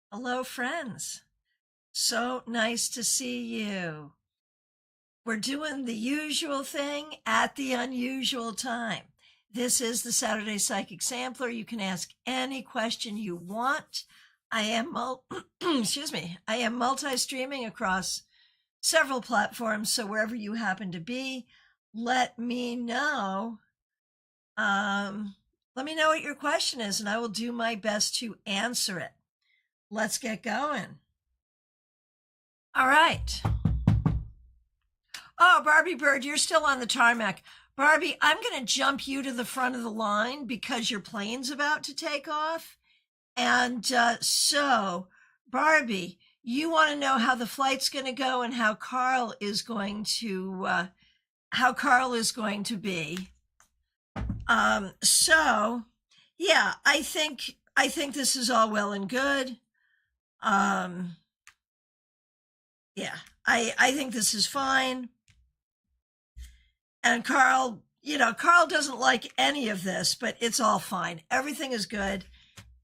Hello, friends. So nice to see you. We're doing the usual thing at the unusual time. This is the Saturday Psychic Sampler. You can ask any question you want. I am excuse me. I am multi-streaming across several platforms, so wherever you happen to be, let me know. Let me know what your question is, and I will do my best to answer it. Let's get going. All right. Oh, Barbie Bird, you're still on the tarmac. Barbie, I'm going to jump you to the front of the line because your plane's about to take off. And so, Barbie, you want to know how the flight's going to go and how Carl is going to be. So, yeah, I think this is all well and good. Yeah, I think this is fine. And Carl, Carl doesn't like any of this, but it's all fine. Everything is good.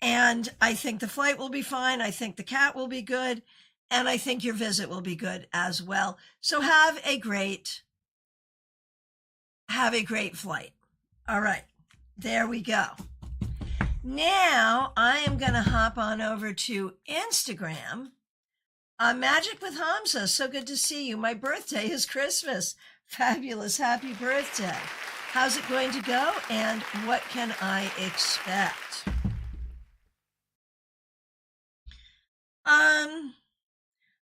And I think the flight will be fine. I think the cat will be good. And I think your visit will be good as well. So have a great flight. All right, there we go. Now I am going to hop on over to Instagram. Magic with Hamza, so good to see you. My birthday is Christmas. Fabulous. Happy birthday. How's it going to go and what can I expect?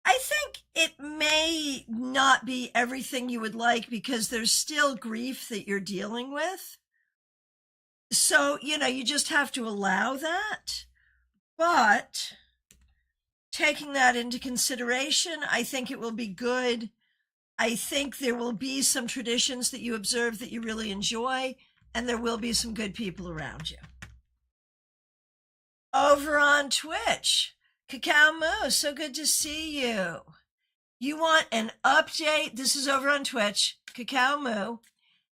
I think it may not be everything you would like because there's still grief that you're dealing with. So, you just have to allow that. But taking that into consideration, I think it will be good. I think there will be some traditions that you observe that you really enjoy, and there will be some good people around you. Over on Twitch, Cacao Moo, so good to see you. You want an update? This is over on Twitch, Cacao Moo.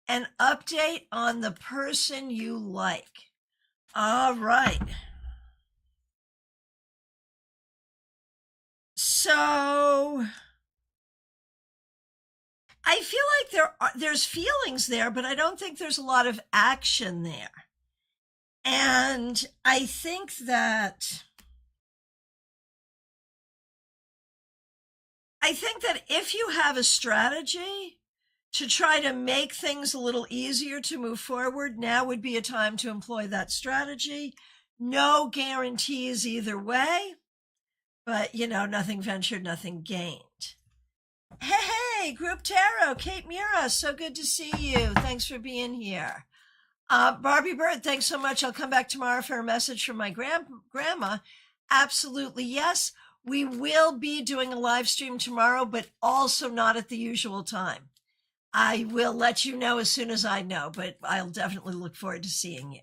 An update on the person you like. All right. So I feel like there's feelings there, but I don't think there's a lot of action there. And I think that if you have a strategy to try to make things a little easier to move forward, now would be a time to employ that strategy. No guarantees either way, but nothing ventured, nothing gained. Hey, Group Tarot, Kate Mira, so good to see you. Thanks for being here. Barbie Bird, thanks so much. I'll come back tomorrow for a message from my grandma. Absolutely, yes. We will be doing a live stream tomorrow, but also not at the usual time. I will let you know as soon as I know, but I'll definitely look forward to seeing you.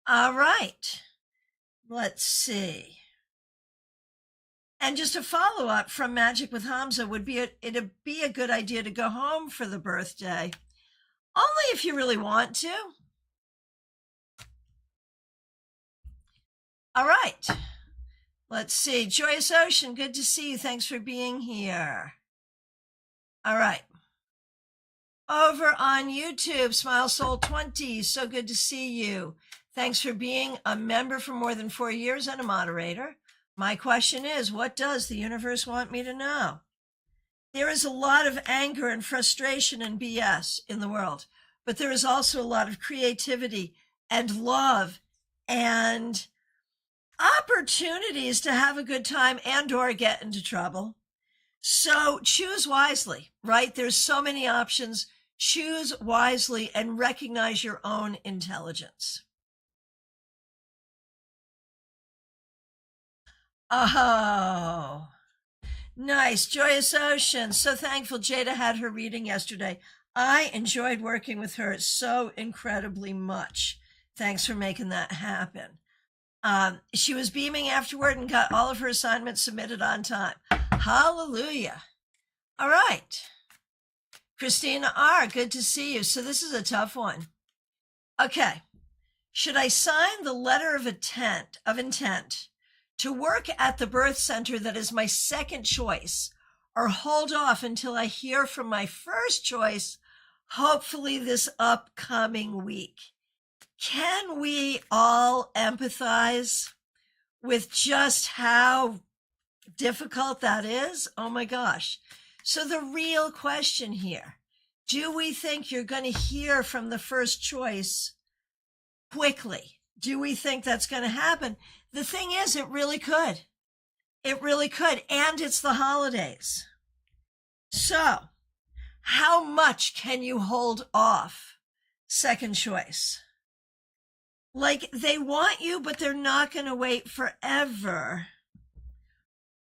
All right. Let's see. And just a follow-up from Magic with Hamza would be it'd be a good idea to go home for the birthday. Only if you really want to. All right. Let's see. Joyous Ocean, good to see you. Thanks for being here. All right. Over on YouTube, Smile Soul 20, so good to see you. Thanks for being a member for more than 4 years and a moderator. My question is, what does the universe want me to know? There is a lot of anger and frustration and BS in the world, but there is also a lot of creativity and love and opportunities to have a good time and or get into trouble. So choose wisely, right? There's so many options. Choose wisely and recognize your own intelligence. Oh, nice. Joyous Ocean. So thankful Jada had her reading yesterday. I enjoyed working with her so incredibly much. Thanks for making that happen. She was beaming afterward and got all of her assignments submitted on time. Hallelujah. All right. Christina R., good to see you. So this is a tough one. Okay. Should I sign the letter of intent to work at the birth center that is my second choice, or hold off until I hear from my first choice, hopefully this upcoming week. Can we all empathize with just how difficult that is? Oh my gosh. So the real question here, do we think you're going to hear from the first choice quickly? Do we think that's going to happen? The thing is, it really could. It really could. And it's the holidays. So how much can you hold off second choice? Like, they want you, but they're not going to wait forever.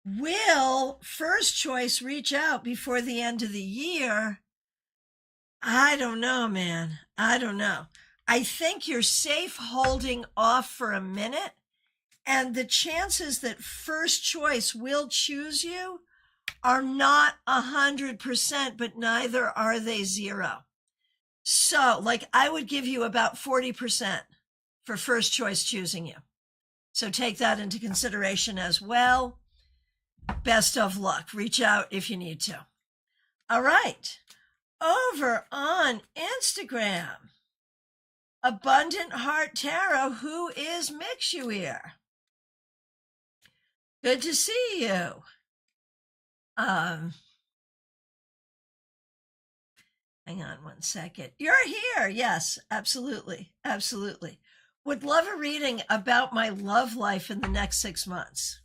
Will first choice reach out before the end of the year? I don't know, man. I don't know. I think you're safe holding off for a minute, and the chances that first choice will choose you are not 100%, but neither are they 0. So, like, I would give you about 40% for first choice choosing you. So take that into consideration as well. Best of luck. Reach out if you need to. All right. Over on Instagram, Abundant Heart Tarot, who is Mixuir? Good to see you. Hang on one second. You're here. Yes, absolutely. Absolutely. Would love a reading about my love life in the next 6 months.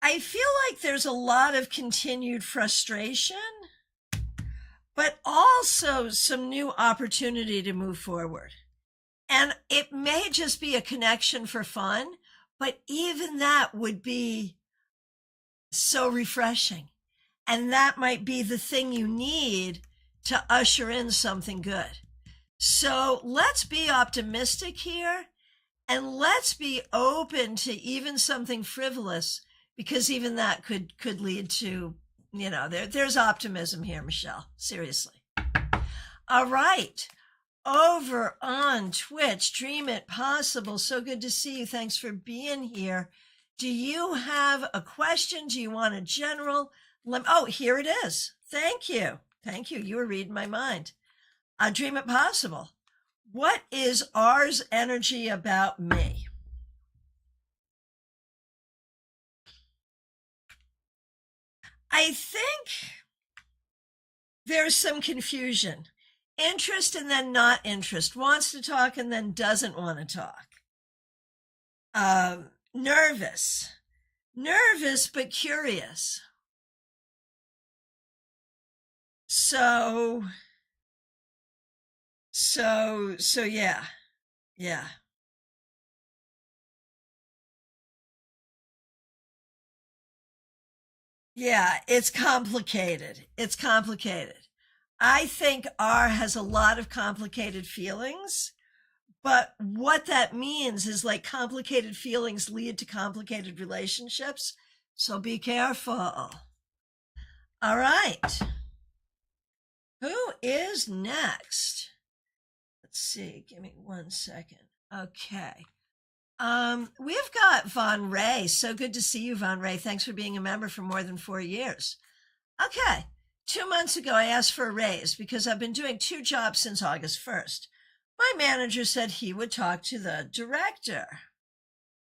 I feel like there's a lot of continued frustration, but also some new opportunity to move forward. And it may just be a connection for fun, but even that would be so refreshing. And that might be the thing you need to usher in something good. So let's be optimistic here, and let's be open to even something frivolous, because even that could lead to, there's optimism here, Michelle. Seriously. All right. Over on Twitch, Dream It Possible. So good to see you. Thanks for being here. Do you have a question? Do you want a general? Oh, here it is. Thank you. Thank you. You were reading my mind. Dream It Possible. What is R's energy about me? I think there's some confusion. Interest and then not interest. Wants to talk and then doesn't want to talk. Nervous. Nervous but curious. So yeah. Yeah. Yeah, it's complicated. It's complicated. I think R has a lot of complicated feelings, but what that means is, like, complicated feelings lead to complicated relationships. So be careful. All right. Who is next? Let's see. Give me 1 second. Okay. We've got Von Ray. So good to see you, Von Ray. Thanks for being a member for more than 4 years. Okay. 2 months ago, I asked for a raise because I've been doing 2 jobs since August 1st. My manager said he would talk to the director.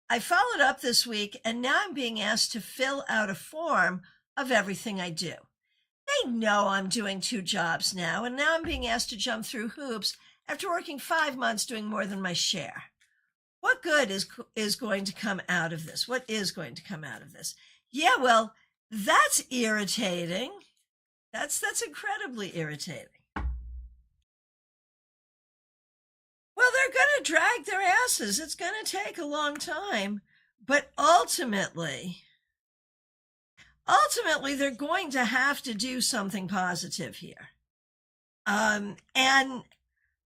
I followed up this week, and now I'm being asked to fill out a form of everything I do. They know I'm doing 2 jobs now, and now I'm being asked to jump through hoops after working 5 months doing more than my share. What good is going to come out of this? What is going to come out of this? Yeah, well, that's irritating. That's incredibly irritating. Well, they're going to drag their asses. It's going to take a long time, but ultimately, they're going to have to do something positive here. And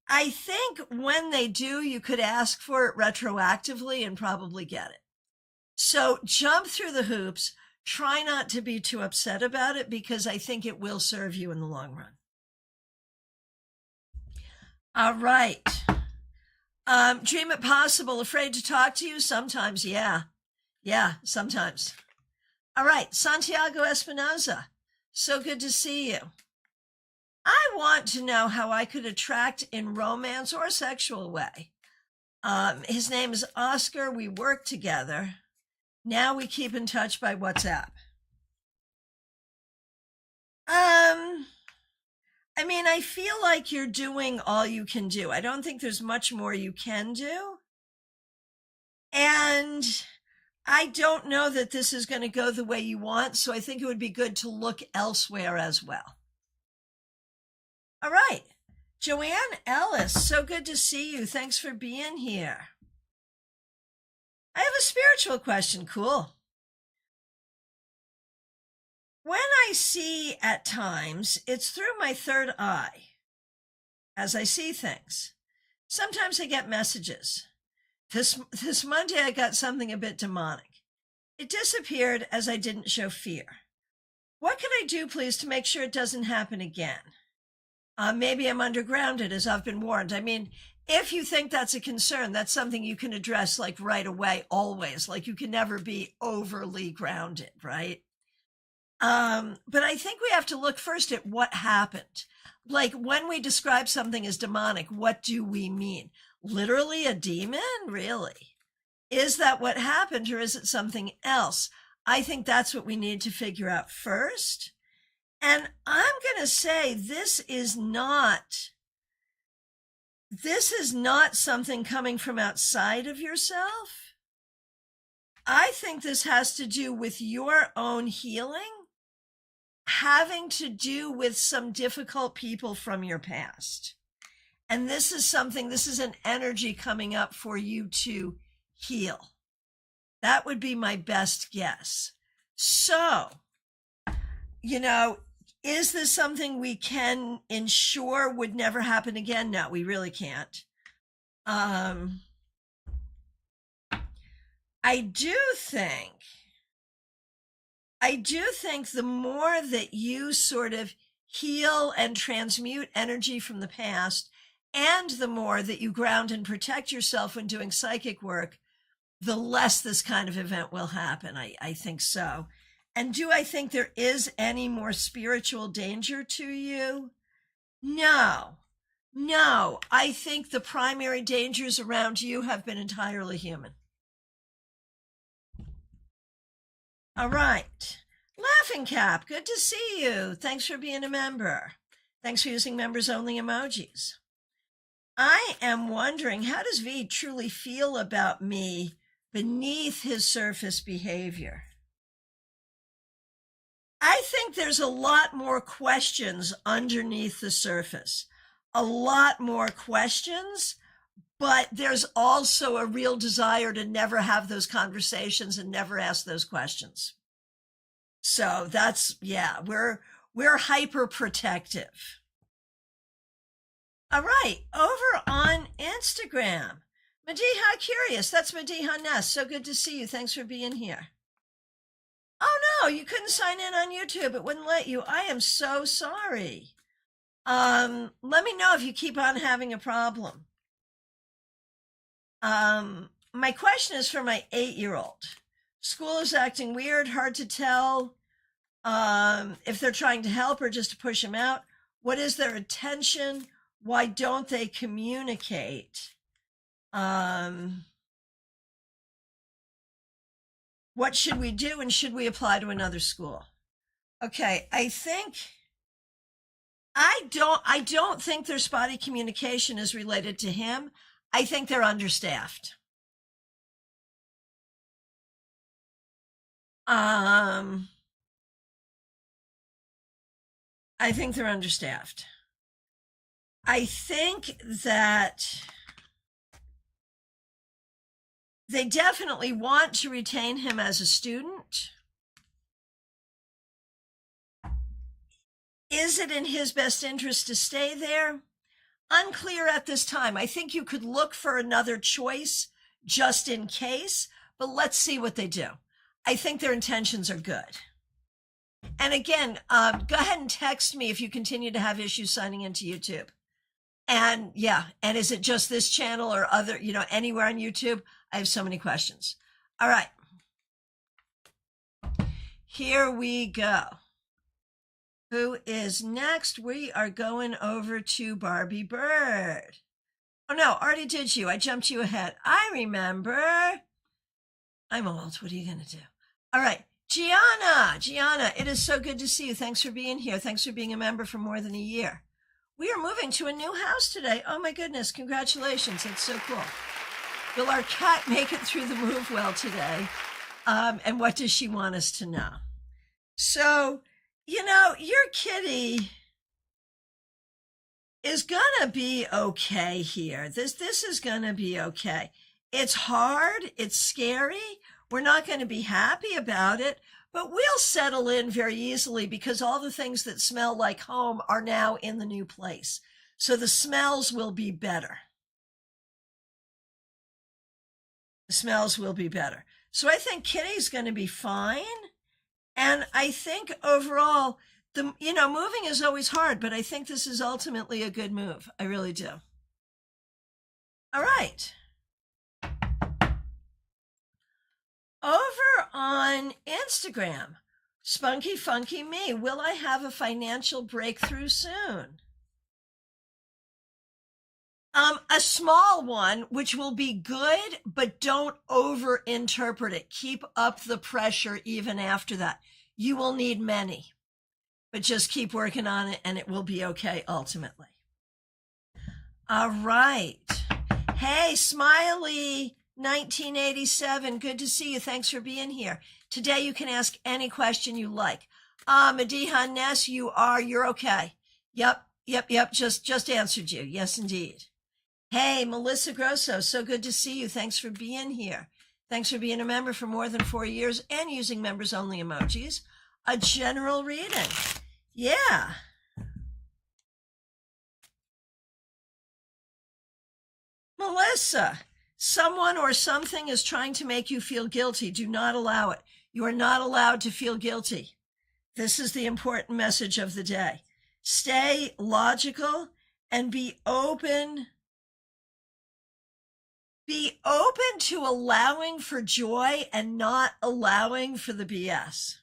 I think when they do, you could ask for it retroactively and probably get it. So jump through the hoops. Try not to be too upset about it, because I think it will serve you in the long run. All right. Dream it possible. Afraid to talk to you? Sometimes, yeah. Yeah, sometimes. All right, Santiago Espinoza. So good to see you. I want to know how I could attract in romance or sexual way. His name is Oscar. We work together. Now we keep in touch by WhatsApp. I mean, I feel like you're doing all you can do. I don't think there's much more you can do. And I don't know that this is going to go the way you want, so I think it would be good to look elsewhere as well. All right. Joanne Ellis, so good to see you. Thanks for being here. I have a spiritual question. Cool. When I see at times, it's through my third eye as I see things. Sometimes I get messages. This Monday, I got something a bit demonic. It disappeared as I didn't show fear. What can I do, please, to make sure it doesn't happen again? Maybe I'm undergrounded, as I've been warned. I mean, if you think that's a concern, that's something you can address like right away, always. Like you can never be overly grounded, right? But I think we have to look first at what happened. Like when we describe something as demonic, what do we mean? Literally a demon? Really? Is that what happened, or is it something else? I think that's what we need to figure out first. And I'm going to say this is not something coming from outside of yourself. I think this has to do with your own healing, having to do with some difficult people from your past. And this is an energy coming up for you to heal. That would be my best guess. So, is this something we can ensure would never happen again? No, we really can't. I do think the more that you sort of heal and transmute energy from the past, and the more that you ground and protect yourself when doing psychic work, the less this kind of event will happen. I think so. And do I think there is any more spiritual danger to you? No. I think the primary dangers around you have been entirely human. All right. Laughing Cap, good to see you. Thanks for being a member. Thanks for using members only emojis. I am wondering, how does V truly feel about me beneath his surface behavior? I think there's a lot more questions underneath the surface. A lot more questions, but there's also a real desire to never have those conversations and never ask those questions. So that's, we're hyper protective. All right, over on Instagram, Mediha Curious, that's Mediha Ness. So good to see you. Thanks for being here. Oh no, you couldn't sign in on YouTube. It wouldn't let you. I am so sorry. Let me know if you keep on having a problem. My question is for my 8-year-old. School is acting weird, hard to tell if they're trying to help or just to push him out. What is their intention? Why don't they communicate? What should we do, and should we apply to another school? Okay, I don't think their spotty communication is related to him. I think they're understaffed. I think they're understaffed. I think that they definitely want to retain him as a student. Is it in his best interest to stay there? Unclear at this time. I think you could look for another choice just in case, but let's see what they do. I think their intentions are good. And again, go ahead and text me if you continue to have issues signing into YouTube. And yeah, and is it just this channel or other, anywhere on YouTube? I have so many questions. All right. Here we go. Who is next? We are going over to Barbie Bird. Oh no, already did you. I jumped you ahead. I remember. I'm old. What are you going to do? All right. Gianna, it is so good to see you. Thanks for being here. Thanks for being a member for more than a year. We are moving to a new house today. Oh my goodness. Congratulations. It's so cool. Will our cat make it through the move well today? And what does she want us to know? So, your kitty is gonna be okay here. This is gonna be okay. It's hard, it's scary. We're not gonna be happy about it, but we'll settle in very easily because all the things that smell like home are now in the new place. So the smells will be better. The smells will be better. So I think Kitty's gonna be fine. And I think overall, moving is always hard, but I think this is ultimately a good move. I really do. All right. Over on Instagram, Spunky Funky Me, will I have a financial breakthrough soon? A small one, which will be good, but don't over-interpret it. Keep up the pressure even after that. You will need many, but just keep working on it and it will be okay ultimately. All right. Hey, Smiley 1987, good to see you. Thanks for being here. Today you can ask any question you like. Madiha Ness, you're okay. Yep, just answered you. Yes, indeed. Hey, Melissa Grosso, so good to see you. Thanks for being here. Thanks for being a member for more than 4 years and using members-only emojis. A general reading. Yeah. Melissa, someone or something is trying to make you feel guilty. Do not allow it. You are not allowed to feel guilty. This is the important message of the day. Stay logical and be open. Be open to allowing for joy and not allowing for the BS.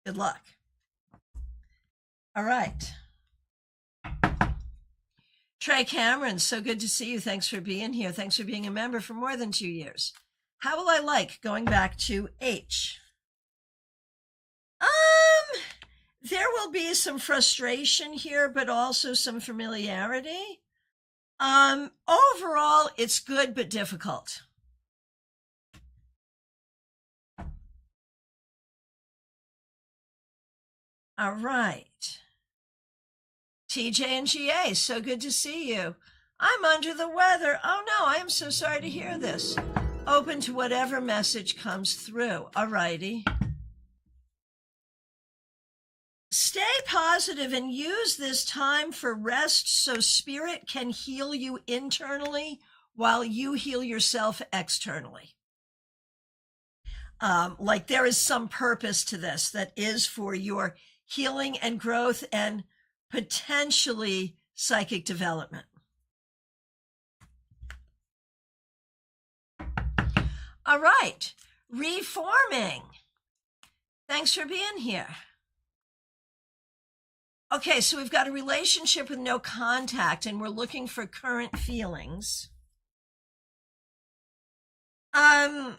Good luck. All right. Trey Cameron, so good to see you. Thanks for being here. Thanks for being a member for more than 2 years. How will I like going back to H? There will be some frustration here, but also some familiarity. Overall, it's good, but difficult. All right. TJ and GA, so good to see you. I'm under the weather. Oh no, I am so sorry to hear this. Open to whatever message comes through. All righty. Stay positive and use this time for rest so spirit can heal you internally while you heal yourself externally. Like there is some purpose to this that is for your healing and growth and potentially psychic development. All right, reforming. Thanks for being here. Okay, so we've got a relationship with no contact and we're looking for current feelings. Current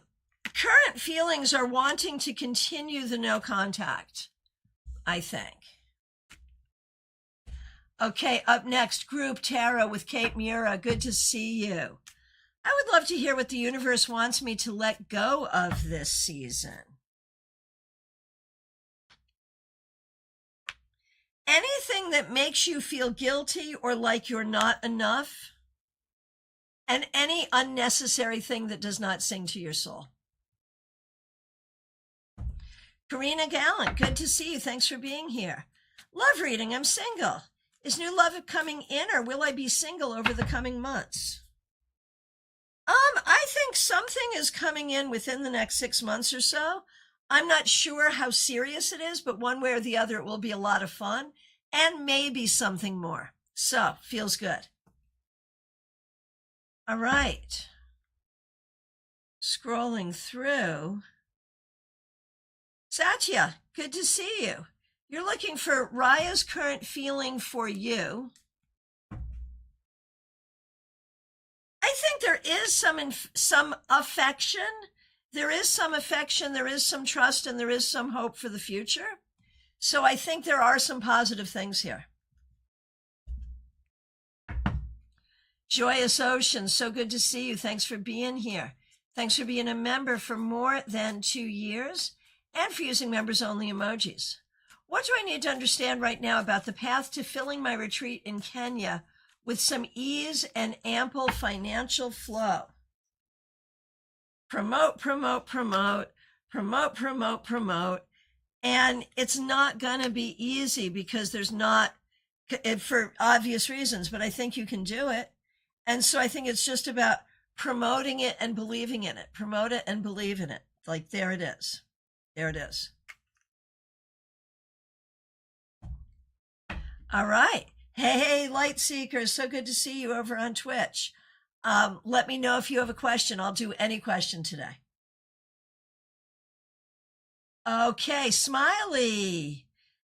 feelings are wanting to continue the no contact, I think. Okay, up next, Group Tarot with Kate Mura. Good to see you. I would love to hear what the universe wants me to let go of this season. Anything that makes you feel guilty or like you're not enough, and any unnecessary thing that does not sing to your soul. Karina Gallant, good to see you. Thanks for being here. Love reading, I'm single. Is new love coming in or will I be single over the coming months? I think something is coming in within the next 6 months or so. I'm not sure how serious it is, but one way or the other, it will be a lot of fun and maybe something more. So, feels good. All right. Scrolling through. Satya, good to see you. You're looking for Raya's current feeling for you. I think there is some affection. There is some affection, there is some trust, and there is some hope for the future. So I think there are some positive things here. Joyous Ocean, so good to see you. Thanks for being here. Thanks for being a member for more than 2 years and for using members-only emojis. What do I need to understand right now about the path to filling my retreat in Kenya with some ease and ample financial flow? Promote, promote, promote, promote, promote, promote. And it's not going to be easy because there's not, for obvious reasons, but I think you can do it. And so I think it's just about promoting it and believing in it. Promote it and believe in it. Like, there it is. There it is. All right. Hey, Light Seekers. So good to see you over on Twitch. Let me know if you have a question. I'll do any question today. Okay, Smiley.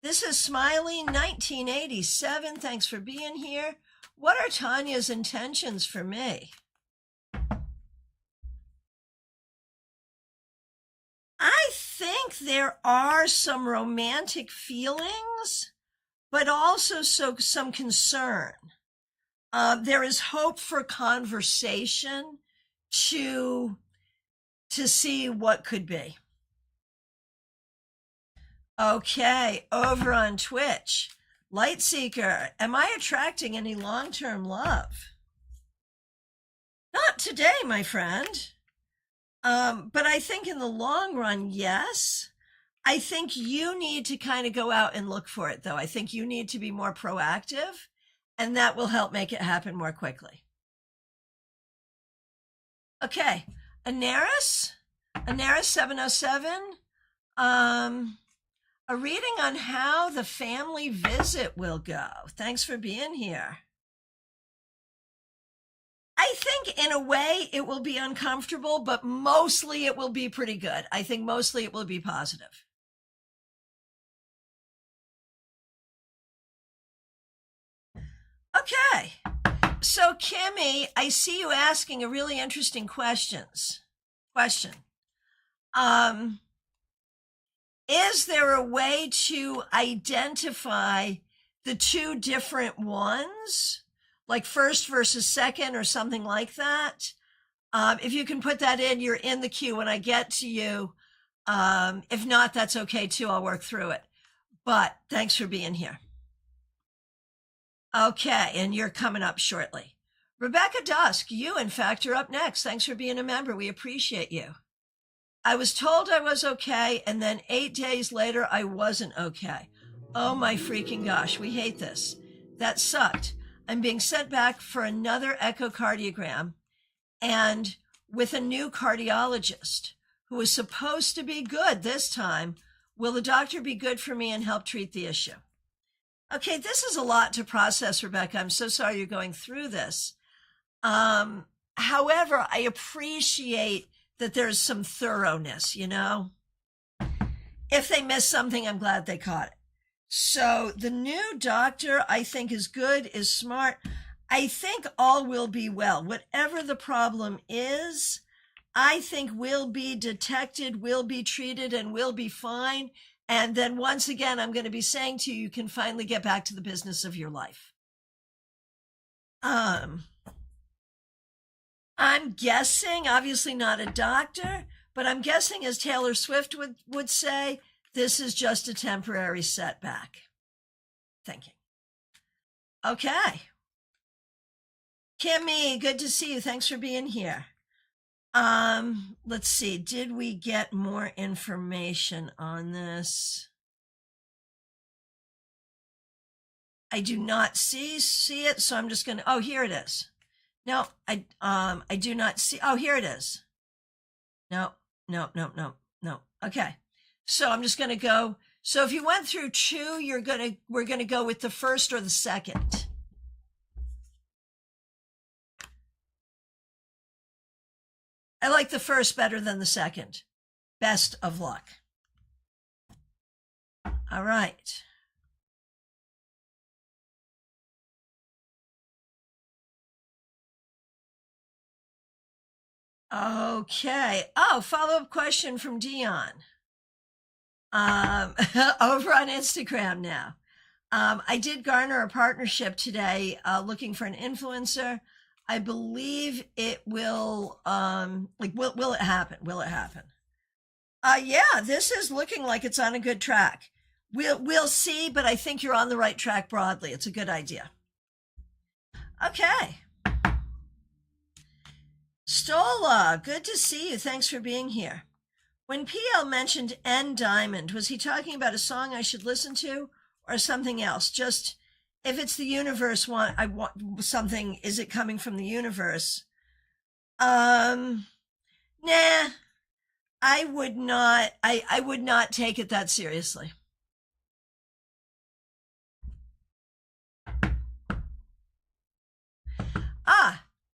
This is Smiley 1987. Thanks for being here. What are Tanya's intentions for me? I think there are some romantic feelings, but also some concern. There is hope for conversation to see what could be. Okay, over on Twitch. Lightseeker, am I attracting any long-term love? Not today, my friend. But I think in the long run, yes. I think you need to kind of go out and look for it, though. I think you need to be more proactive, and that will help make it happen more quickly. Okay, Anaris 707. A reading on how the family visit will go. Thanks for being here. I think in a way it will be uncomfortable, but mostly it will be pretty good. I think mostly it will be positive. Okay. So Kimmy, I see you asking a really interesting question. Is there a way to identify the two different ones, like first versus second or something like that? If you can put that in, you're in the queue when I get to you. If not, that's okay too. I'll work through it. But thanks for being here. Okay, and you're coming up shortly. Rebecca Dusk, you in fact are up next. Thanks for being a member. We appreciate you. I was told I was okay, and then 8 days later, I wasn't okay. Oh my freaking gosh, we hate this. That sucked. I'm being sent back for another echocardiogram, and with a new cardiologist who is supposed to be good this time. Will the doctor be good for me and help treat the issue? Okay, this is a lot to process, Rebecca. I'm so sorry you're going through this. However, I appreciate that there's some thoroughness, you know? If they missed something, I'm glad they caught it. So the new doctor, I think, is good, is smart. I think all will be well. Whatever the problem is, I think will be detected, will be treated, and will be fine. And then once again, I'm going to be saying to you, you can finally get back to the business of your life. I'm guessing, obviously not a doctor, but I'm guessing, as Taylor Swift would say, this is just a temporary setback. Thinking. Okay. Kimmy, good to see you. Thanks for being here. Let's see. Did we get more information on this? I do not see it, so I'm just going to, oh, here it is. No, I do not see. Oh, here it is. No. Okay. So I'm just going to go. So if you went through two, we're going to go with the first or the second. I like the first better than the second. Best of luck. All right. Okay. Oh, follow-up question from Dion. Over on Instagram now. I did garner a partnership today, looking for an influencer. I believe it will, will it happen? Will it happen? Yeah, this is looking like it's on a good track. We'll see, but I think you're on the right track broadly. It's a good idea. Okay. Stola, good to see you. Thanks for being here. When PL mentioned N Diamond, was he talking about a song I should listen to or something else? Just if it's the universe, I want something. Is it coming from the universe? Nah, I would not. I would not take it that seriously.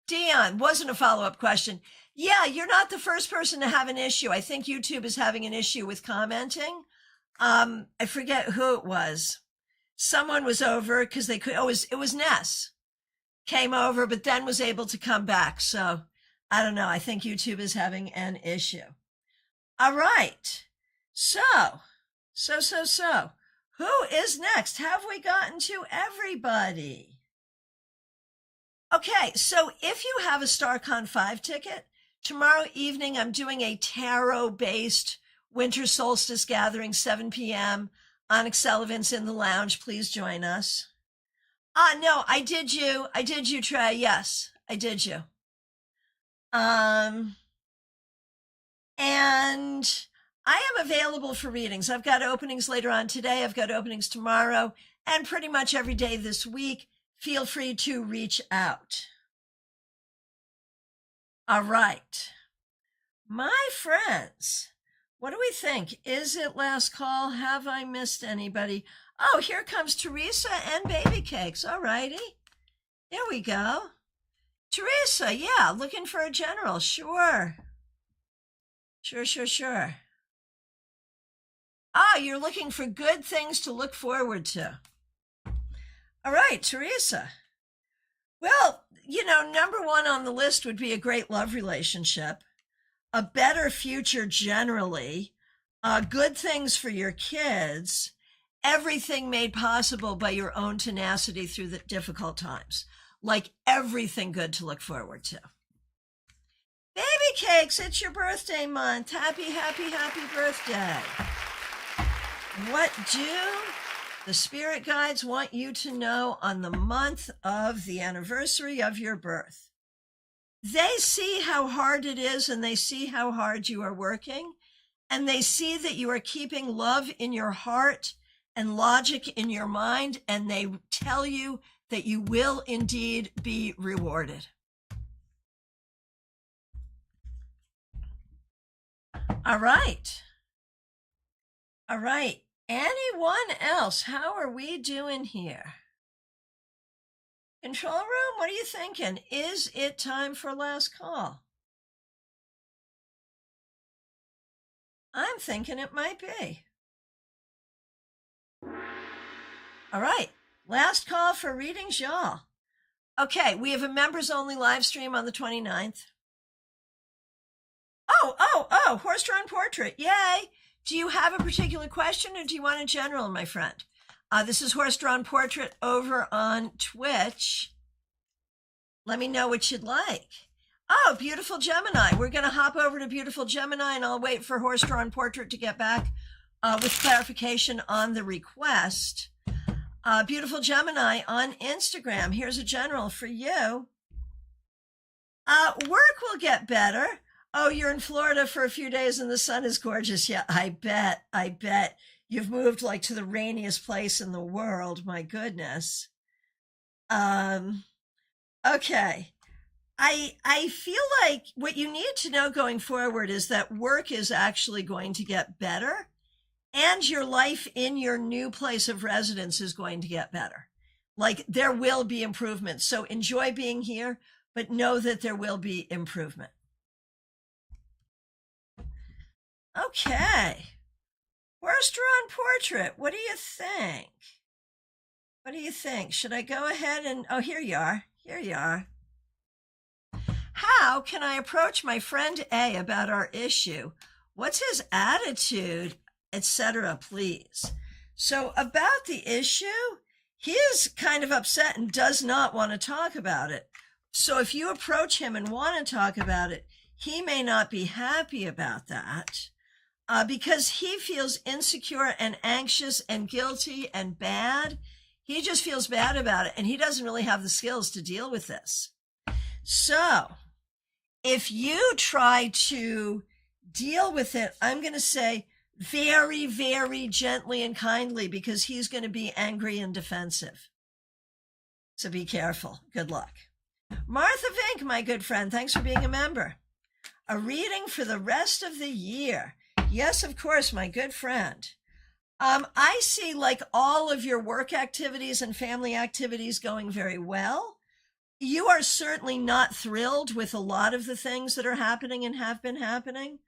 Dion, wasn't a follow-up question. Yeah, you're not the first person to have an issue. I think YouTube is having an issue with commenting. I forget who it was. Someone was over because they could. Oh, it was Ness. Came over, but then was able to come back. So I don't know. I think YouTube is having an issue. All right. So. Who is next? Have we gotten to everybody? Okay, so if you have a StaarCon 5 ticket, tomorrow evening I'm doing a tarot-based winter solstice gathering, 7 p.m. Onyx Sullivan's in the lounge. Please join us. No, I did you, Trey. Yes, I did you. And I am available for readings. I've got openings later on today. I've got openings tomorrow and pretty much every day this week. Feel free to reach out. All right. My friends, what do we think? Is it last call? Have I missed anybody? Oh, here comes Teresa and Baby Cakes. All righty. Here we go. Teresa, yeah, looking for a general. Sure. Sure. You're looking for good things to look forward to. All right, Teresa. Well, number one on the list would be a great love relationship, a better future generally, good things for your kids, everything made possible by your own tenacity through the difficult times. Like everything good to look forward to. Baby Cakes, it's your birthday month. Happy birthday. What do the spirit guides want you to know on the month of the anniversary of your birth? They see how hard it is and they see how hard you are working, and they see that you are keeping love in your heart and logic in your mind, and they tell you that you will indeed be rewarded. All right. Anyone else? How are we doing here? Control room, what are you thinking? Is it time for last call? I'm thinking it might be. All right, last call for readings, y'all. Okay, we have a members only live stream on the 29th. Oh, horse-drawn portrait, yay. Do you have a particular question or do you want a general, my friend? This is horse-drawn portrait over on Twitch. Let me know what you'd like. Oh, beautiful Gemini. We're going to hop over to beautiful Gemini and I'll wait for horse-drawn portrait to get back with clarification on the request. Beautiful Gemini on Instagram. Here's a general for you. Work will get better. Oh, you're in Florida for a few days and the sun is gorgeous. Yeah, I bet. You've moved like to the rainiest place in the world. My goodness. Okay. I feel like what you need to know going forward is that work is actually going to get better and your life in your new place of residence is going to get better. Like there will be improvement. So enjoy being here, but know that there will be improvement. Okay. Horse-drawn portrait. What do you think? What do you think? Should I go ahead and... Oh, here you are. Here you are. How can I approach my friend A about our issue? What's his attitude, etc., please? So about the issue, he is kind of upset and does not want to talk about it. So if you approach him and want to talk about it, he may not be happy about that because he feels insecure and anxious and guilty and bad. He just feels bad about it, and he doesn't really have the skills to deal with this. So if you try to deal with it, I'm going to say very, very gently and kindly, because he's going to be angry and defensive. So be careful. Good luck. Martha Vink, my good friend, thanks for being a member. A reading for the rest of the year. Yes, of course, my good friend. I see like all of your work activities and family activities going very well. You are certainly not thrilled with a lot of the things that are happening and have been happening.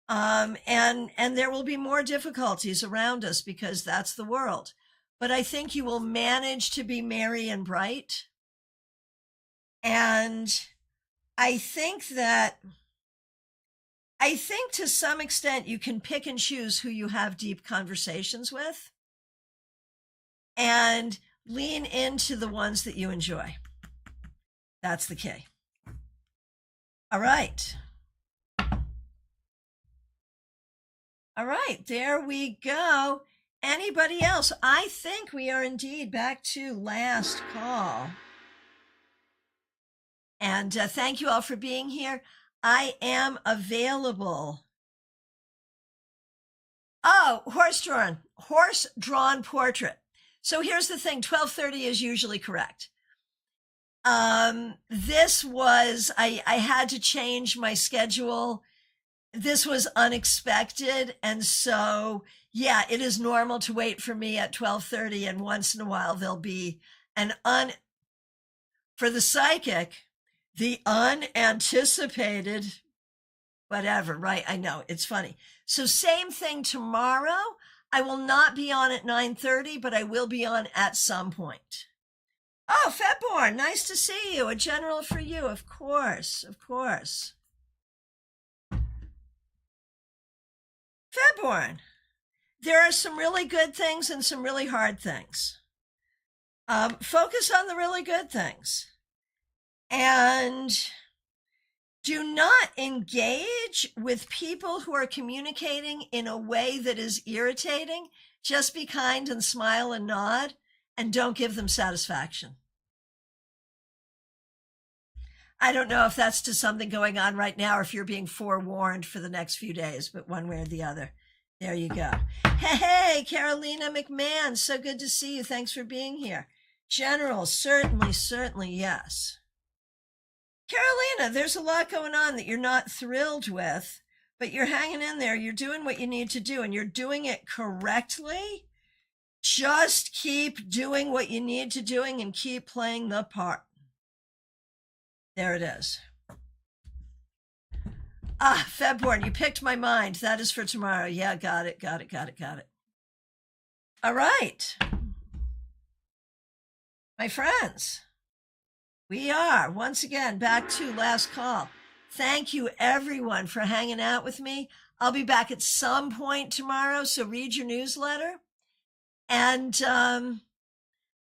And there will be more difficulties around us because that's the world. But I think you will manage to be merry and bright. And I think to some extent you can pick and choose who you have deep conversations with and lean into the ones that you enjoy. That's the key. All right. All right, there we go. Anybody else? I think we are indeed back to last call. And thank you all for being here. I am available. Oh, horse-drawn portrait. So here's the thing, 12:30 is usually correct. This was, I had to change my schedule. This was unexpected. And so, yeah, it is normal to wait for me at 12:30. And once in a while, there'll be for the psychic, the unanticipated, whatever, right? I know, it's funny. So same thing tomorrow. I will not be on at 9:30, but I will be on at some point. Oh, Febborn, nice to see you. A general for you, of course, of course. Febborn, there are some really good things and some really hard things. Focus on the really good things. And do not engage with people who are communicating in a way that is irritating. Just be kind and smile and nod, and don't give them satisfaction. I don't know if that's to something going on right now or if you're being forewarned for the next few days, but one way or the other. There you go. Hey, Carolina McMahon, so good to see you. Thanks for being here. General, certainly, yes. Carolina, there's a lot going on that you're not thrilled with, but you're hanging in there. You're doing what you need to do, and you're doing it correctly. Just keep doing what you need to doing and keep playing the part. There it is. Febborn, you picked my mind. That is for tomorrow. Yeah, got it. All right. My friends, we are once again back to last call. Thank you everyone for hanging out with me. I'll be back at some point tomorrow, so read your newsletter and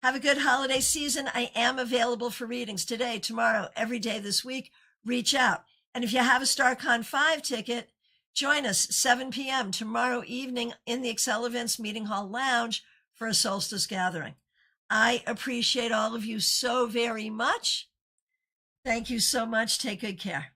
have a good holiday season. I am available for readings today, tomorrow, every day this week. Reach out. And if you have a StaarCon 5 ticket, join us 7 p.m. tomorrow evening in the Excel Events Meeting Hall Lounge for a solstice gathering. I appreciate all of you so very much. Thank you so much. Take good care.